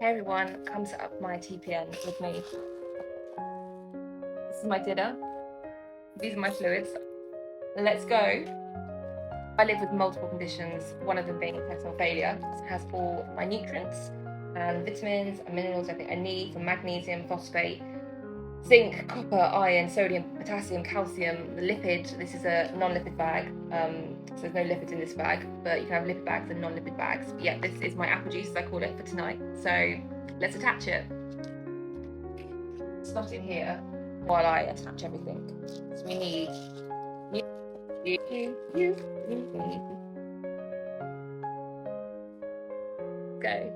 Hey everyone, come set up my TPN with me. This is my dinner. These are my fluids. Let's go. I live with multiple conditions, one of them being intestinal failure. It has all my nutrients and vitamins and minerals I think I need, from magnesium, phosphate, zinc, copper, iron, sodium, potassium, calcium, the lipid. This is a non-lipid bag, so there's no lipids in this bag, but you can have lipid bags and non-lipid bags. But yeah, this is my apple juice, as I call it, for tonight. So let's attach it. Slot in here while I attach everything. So we need go.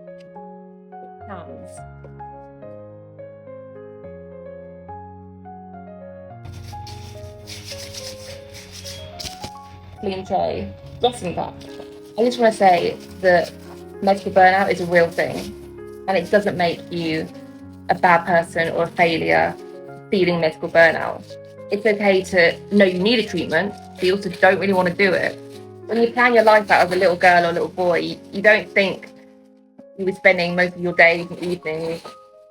Hands. Clean tray. Dressing cup. I just want to say that medical burnout is a real thing, and it doesn't make you a bad person or a failure feeling medical burnout. It's okay to know you need a treatment, but you also don't really want to do it. When you plan your life out as a little girl or a little boy, you don't think you were spending most of your days and evenings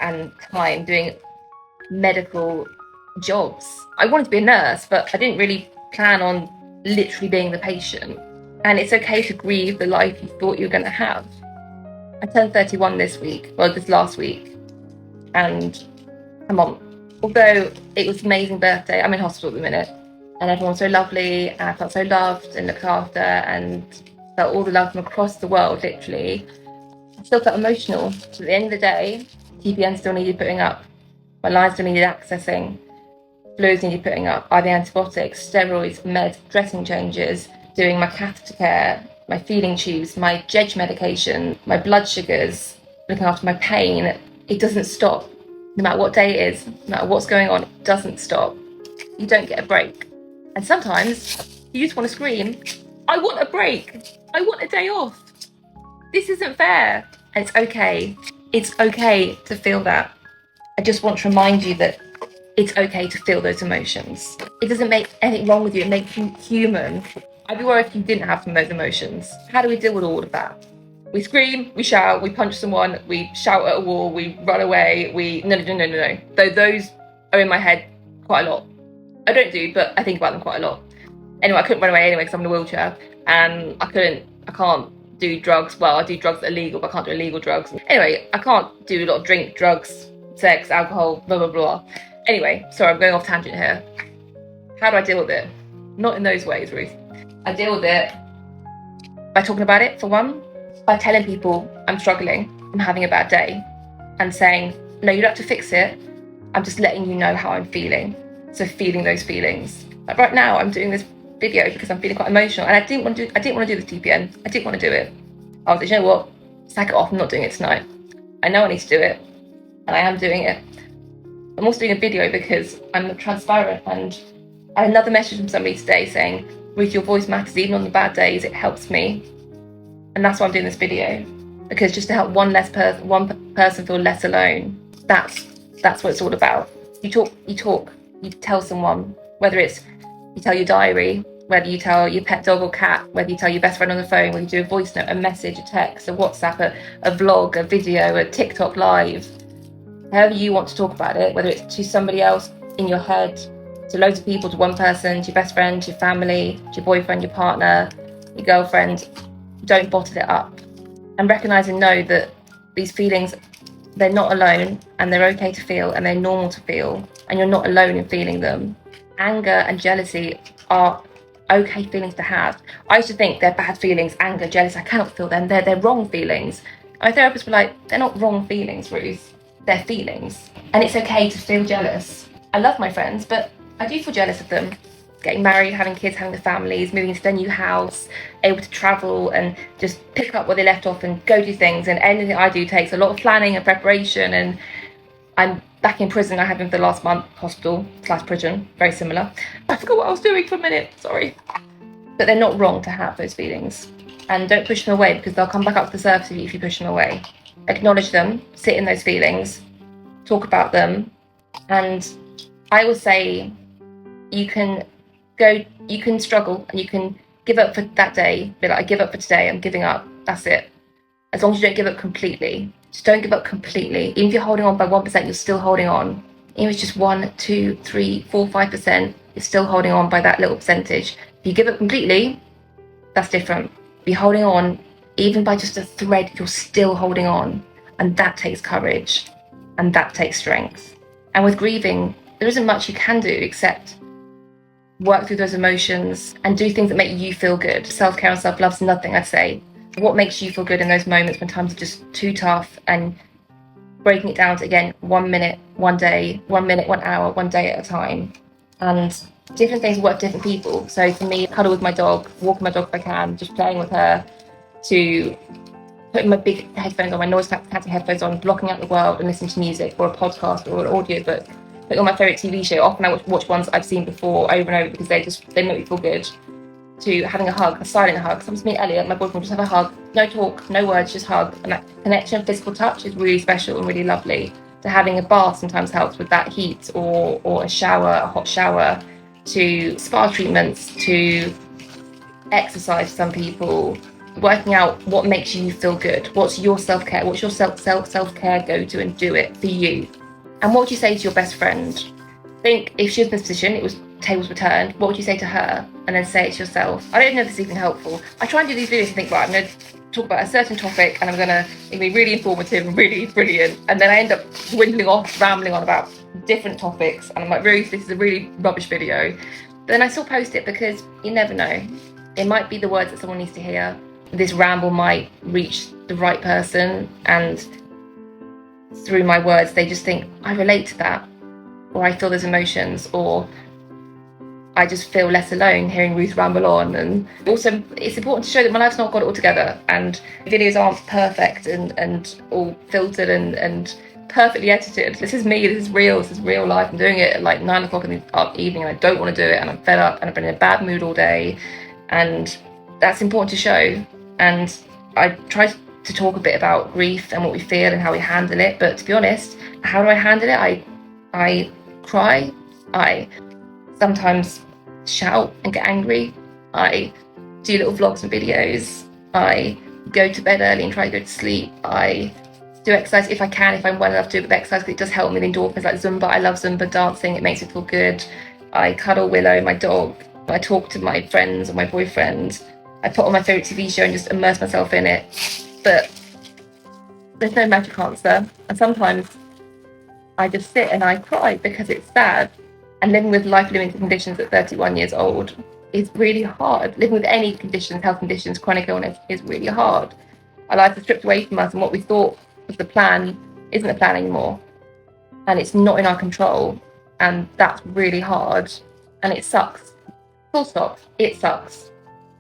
and time doing medical jobs. I wanted to be a nurse, but I didn't really plan on literally being the patient. And it's okay to grieve the life you thought you were going to have. I turned 31 this last week, and come on, although it was an amazing birthday, I'm in hospital at the minute, and everyone was so lovely, and I felt so loved and looked after, and felt all the love from across the world, literally. I still felt emotional. So at the end of the day, TPN still needed putting up, my lines still needed accessing, fluids needed putting up, IV antibiotics, steroids, meds, dressing changes, doing my catheter care, my feeding tubes, my JEG medication, my blood sugars, looking after my pain. It doesn't stop. No matter what day it is, no matter what's going on, it doesn't stop. You don't get a break. And sometimes you just want to scream, I want a break. I want a day off. This isn't fair. And it's okay. It's okay to feel that. I just want to remind you that it's okay to feel those emotions. It doesn't make anything wrong with you. It makes you human. I'd be worried if you didn't have some of those emotions. How do we deal with all of that? We scream, we shout, we punch someone, we shout at a wall, we run away, no. Though those are in my head quite a lot. I don't do, but I think about them quite a lot. Anyway, I couldn't run away anyway because I'm in a wheelchair, and I can't do drugs. Well, I do drugs that are legal, but I can't do illegal drugs. Anyway, I can't do a lot of drink, drugs, sex, alcohol, blah, blah, blah. Anyway, sorry, I'm going off tangent here. How do I deal with it? Not in those ways, Ruth. I deal with it by talking about it, for one, by telling people I'm struggling, I'm having a bad day, and saying, no, you don't have to fix it. I'm just letting you know how I'm feeling. So feeling those feelings. Like right now, I'm doing this video because I'm feeling quite emotional, and I didn't want to do the TPN. I didn't want to do it. I was like, you know what? Sack it off. I'm not doing it tonight. I know I need to do it, and I am doing it. I'm also doing a video because I'm transparent, and I had another message from somebody today saying, Ruth, your voice matters even on the bad days. It helps me, and that's why I'm doing this video, because just to help one person feel less alone. That's what it's all about. You talk. You tell someone, whether it's you tell your diary, whether you tell your pet dog or cat, whether you tell your best friend on the phone, whether you do a voice note, a message, a text, a WhatsApp, a vlog, a video, a TikTok live. However you want to talk about it, whether it's to somebody else in your head, to loads of people, to one person, to your best friend, to your family, to your boyfriend, your partner, your girlfriend, don't bottle it up. And recognise and know that these feelings, they're not alone, and they're okay to feel, and they're normal to feel, and you're not alone in feeling them. Anger and jealousy are okay feelings to have. I used to think they're bad feelings, anger, jealousy, I cannot feel them, they're wrong feelings. And my therapists were like, they're not wrong feelings, Ruth. Their feelings, and it's okay to feel jealous. I love my friends, but I do feel jealous of them. Getting married, having kids, having the families, moving into their new house, able to travel and just pick up where they left off and go do things. And anything I do takes a lot of planning and preparation. And I'm back in prison. I have been for the last month, hospital/prison, very similar. I forgot what I was doing for a minute, sorry. But they're not wrong to have those feelings. And don't push them away, because they'll come back up to the surface of you if you push them away. Acknowledge them, sit in those feelings, talk about them, and I will say you can struggle and you can give up for that day. Be like, I give up for today, I'm giving up, that's it. As long as you don't give up completely. Just don't give up completely. Even if you're holding on by 1%, you're still holding on. Even if it's just 1, 2, 3, 4, 5%, you're still holding on by that little percentage. If you give up completely, that's different. If you're holding on, even by just a thread, you're still holding on. And that takes courage. And that takes strength. And with grieving, there isn't much you can do except work through those emotions and do things that make you feel good. Self-care and self-love's nothing, I'd say. What makes you feel good in those moments when times are just too tough, and breaking it down to, again, 1 minute, 1 day, 1 minute, 1 hour, 1 day at a time. And different things work for different people. So for me, cuddle with my dog, walking my dog if I can, just playing with her, to putting my big headphones on, my noise cancelling headphones on, blocking out the world and listening to music or a podcast or an audiobook. Putting on my favourite TV show. Often I watch ones I've seen before over and over because they make me feel good. To having a hug, a silent hug. Sometimes me and Elliot, my boyfriend, just have a hug. No talk, no words, just hug. And that connection, physical touch is really special and really lovely. To having a bath sometimes helps with that heat, or a shower, a hot shower. To spa treatments, to exercise for some people. Working out what makes you feel good. What's your self-care? What's your self-care go-to, and do it for you. And what would you say to your best friend? Think if she was in this position, it was tables were turned, what would you say to her? And then say it to yourself. I don't know if this is even helpful. I try and do these videos and think, right, I'm going to talk about a certain topic and I'm going to be really informative and really brilliant. And then I end up dwindling off, rambling on about different topics. And I'm like, really, this is a really rubbish video. But then I still post it because you never know. It might be the words that someone needs to hear. This ramble might reach the right person, and through my words, they just think, I relate to that, or I feel those emotions, or I just feel less alone hearing Ruth ramble on. And also, it's important to show that my life's not got it all together, and videos aren't perfect and all filtered and perfectly edited. This is me, this is real life. I'm doing it at like 9 o'clock in the evening, and I don't want to do it, and I'm fed up, and I've been in a bad mood all day, and that's important to show. And I try to talk a bit about grief and what we feel and how we handle it. But to be honest, how do I handle it? I cry. I sometimes shout and get angry. I do little vlogs and videos. I go to bed early and try to go to sleep. I do exercise if I can, if I'm well enough to do a bit of exercise, because it does help me with endorphins, like Zumba. I love Zumba dancing. It makes me feel good. I cuddle Willow, my dog. I talk to my friends or my boyfriend. I put on my favourite TV show and just immerse myself in it. But there's no magic answer. And sometimes I just sit and I cry because it's sad. And living with life-limiting conditions at 31 years old is really hard. Living with any conditions, health conditions, chronic illness, is really hard. Our lives are stripped away from us, and what we thought was the plan isn't the plan anymore. And it's not in our control. And that's really hard. And it sucks. Full stop. It sucks.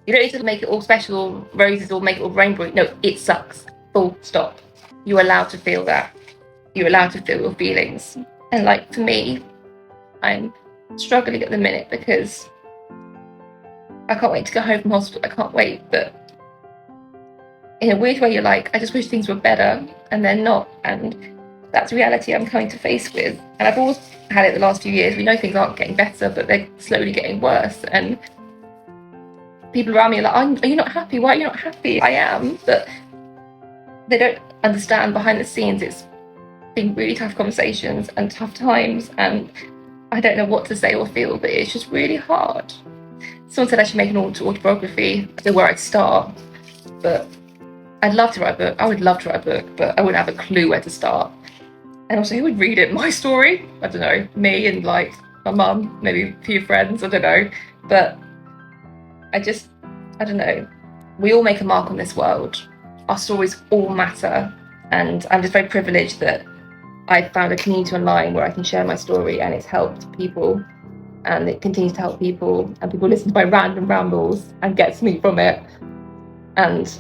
You don't need to make it all special roses or make it all rainbow. No, it sucks. Full stop. You're allowed to feel that. You're allowed to feel your feelings. And like for me, I'm struggling at the minute because I can't wait to go home from hospital. I can't wait. But in a weird way, you're like, I just wish things were better, and they're not. And that's reality I'm coming to face with. And I've always had it the last few years. We know things aren't getting better, but they're slowly getting worse. And people around me are like, are you not happy? Why are you not happy? I am, but they don't understand behind the scenes. It's been really tough conversations and tough times, and I don't know what to say or feel, but it's just really hard. Someone said I should make an autobiography. I don't know where I'd start, but I'd love to write a book. I would love to write a book, but I wouldn't have a clue where to start. And also, who would read it? My story? I don't know. Me and like my mum, maybe a few friends, I don't know. But I don't know. We all make a mark on this world. Our stories all matter. And I'm just very privileged that I found a community online where I can share my story, and it's helped people, and it continues to help people, and people listen to my random rambles and get something from it. And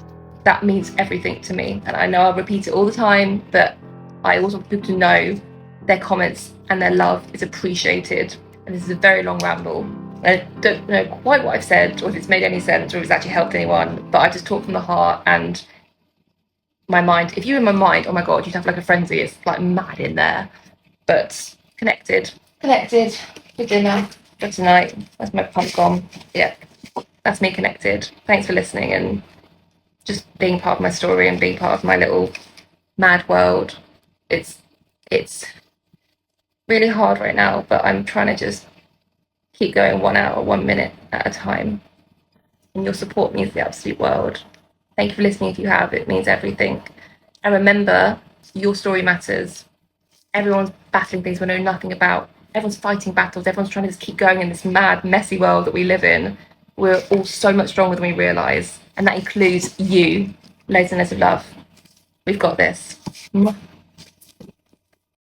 that means everything to me. And I know I'll repeat it all the time, but I also want people to know their comments and their love is appreciated. And this is a very long ramble. I don't know quite what I've said, or if it's made any sense, or if it's actually helped anyone, but I just talk from the heart and my mind. If you're in my mind, oh my God, you'd have like a frenzy. It's like mad in there. But connected for dinner for tonight. That's my pump gone. Yeah, that's me connected. Thanks for listening and just being part of my story and being part of my little mad world. It's really hard right now, but I'm trying to just keep going 1 hour, 1 minute at a time. And your support means the absolute world. Thank you for listening if you have. It means everything. And remember, your story matters. Everyone's battling things we know nothing about. Everyone's fighting battles. Everyone's trying to just keep going in this mad, messy world that we live in. We're all so much stronger than we realise. And that includes you. Loads and loads of love. We've got this.